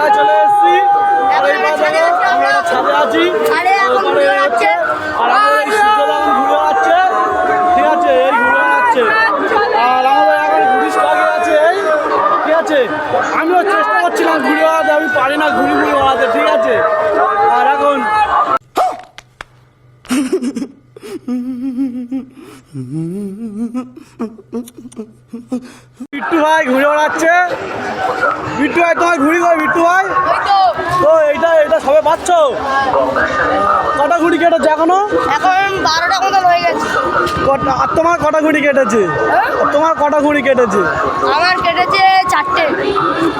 জায়গায় চলে এসেছি। আমরা ছাদে আছি, আর আমাদের এই সূর্য এখন ঘুরে বেড়াচ্ছে, ঠিক আছে, এই ঘুরে বেড়াচ্ছে। আর আমাদের এখন ঘুরি স্টকে আছে, এই ঠিক আছে। আমিও চেষ্টা করছিলাম ঘুরে বেড়াতে, আমি পারি না ঘুরি বেড়াতে, ঠিক আছে। আর এখন বিট্টু ভাই ঘুরে বেড়াচ্ছে। বিট্টু ভাই তোমার ঘুড়ি কই? বিট্টু ভাই তো এটা সবে পাচ্ছ? কটা ঘুড়ি কেটেছে এখনো? এখন 12টা মতন হয়ে গেছে। আর তোমার কটা ঘুড়ি কেটেছে? তোমার কটা ঘুড়ি কেটেছে? আমার কেটেছে 4টে।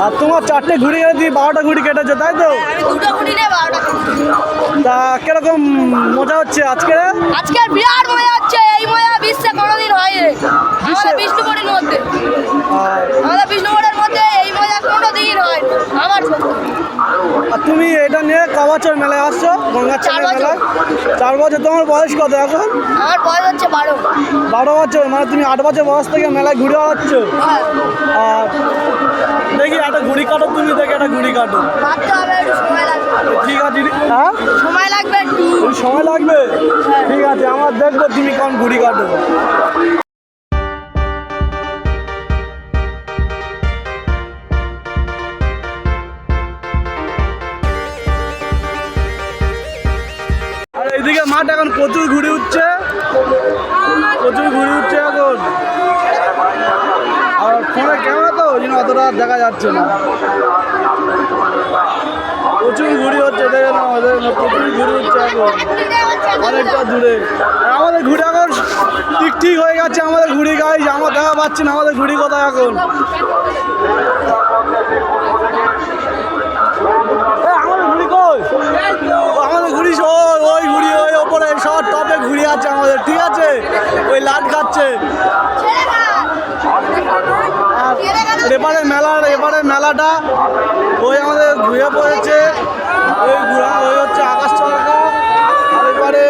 আর তোমার 4টে ঘুড়ি কেটে দিয়ে 12টা ঘুড়ি কেটেছে, তাই তো? আমি 2টো ঘুড়ি নিয়ে 12টা। তা কিরকম মজা হচ্ছে আজকে? আজকে বিরাট মজা হচ্ছে, এই মজা বিশ্বে কোনোদিন হয়নি। আমাদের বিষ্ণুপুরের মধ্যে এই মজা কোনোদিন হয় আমার। আর তুমি এটা নিয়ে ক বছর মেলায় আসছো? গঙ্গাচড়া মেলায় 4 বছর। তোমার বয়স কত এখন? আমার বয়স হচ্ছে 12 বছর। মানে তুমি 8 বছর বয়স থেকে মেলায় ঘুরে বেড়াচ্ছ। আর দেখি একটা ঘুড়ি কাটো, তুমি দেখে একটা ঘুড়ি কাটো। ঠিক আছে, হ্যাঁ সময় লাগবে, সময় লাগবে, ঠিক আছে। আমার দেখবো তুমি কোন ঘুড়ি কাটো। আর এইদিকে মাঠ এখন প্রচুর ঘুড়ি উঠছে, এখন। আর ফোনে ক্যামেরা তো ওই জন্য অতটা দেখা যাচ্ছে না। প্রচুর ঘুড়ি হচ্ছে, দেখে না আমাদের প্রচুর ঘুড়ি হচ্ছে এখন অনেকটা দূরে। আর আমাদের ঘুড়ি এখন ঠিক হয়ে গেছে, আমাদের ঘুড়ি গাইজ। আমরা দেখা পাচ্ছি না আমাদের ঘুড়ি কোথায় এখন। আমাদের ঘুড়ি কই? আমাদের ঘুড়ি ওই ঘুড়ি ওই ওপরে সব টপে ঘুড়ি আছে আমাদের, ঠিক আছে। ওই লাট খাচ্ছে। আর এবারে মেলাটা ওই আমাদের ঘুরে পড়েছে, ওই হচ্ছে আকাশ চরকা। আর এবারে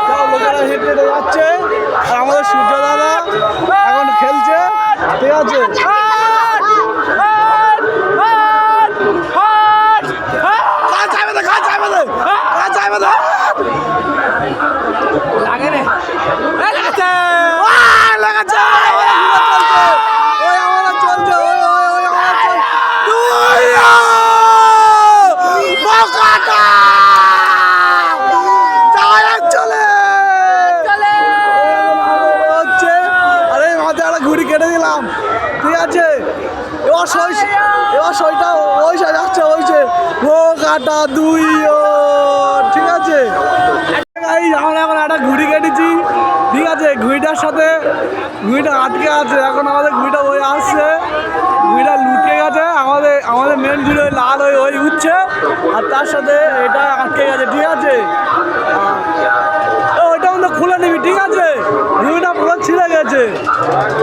সব লোকেরা হেঁটে হেঁটে যাচ্ছে, আর আমাদের সূর্য দাদা এখন খেলছে, ঠিক আছে। ঘুড়ি কেটে দিলাম, ঠিক আছে। এবার সইটা ওই যাচ্ছে, ওইছে ও কাটা 2, ঠিক আছে। আমরা এখন একটা ঘুড়ি কেটেছি, ঠিক আছে। ঘুড়িটার সাথে ঘুড়িটা আটকে আছে, এখন আমাদের ঘুড়িটা ওই আসছে, ঘুড়িটা লুটকে গেছে। আমাদের মেন ঘুড়ি ওই লাল ওই উঠছে, আর তার সাথে এটা আটকে গেছে, ঠিক আছে। ওইটা আমাদের খুলে নিবি, ঠিক আছে। ঘুড়িটা পুরো ছিঁড়ে গেছে,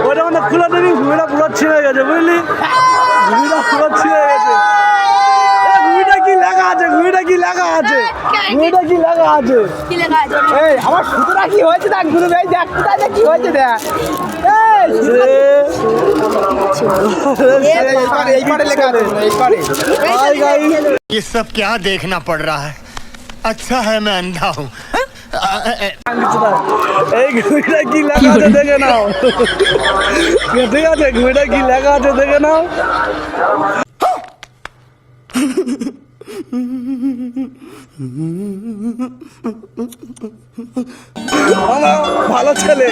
ওইটা আমাদের খুলে নিবি। ঘুড়িটা পুরো ছিঁড়ে গেছে, বুঝলি? ঘুড়িটা পুরো ছিঁড়ে গেছে। ঘুড়িটা কি লেখা আছে? এই আমার সুতোটা কি হয়েছে দেখ, গুরু ভাই দেখ কোথায় দেখ কি হয়েছে দেখ। এই পারে লেখা আছে, এই পারে। ये सब क्या देखना पड़ रहा है? अच्छा है मैं अंधा हूँ। এই ঘুড়িটা কি লেখা আছে দেখে নাও, ঠিক আছে। ঘুড়িটা কি লেখা আছে দেখে নাও। ভালো ছেলে।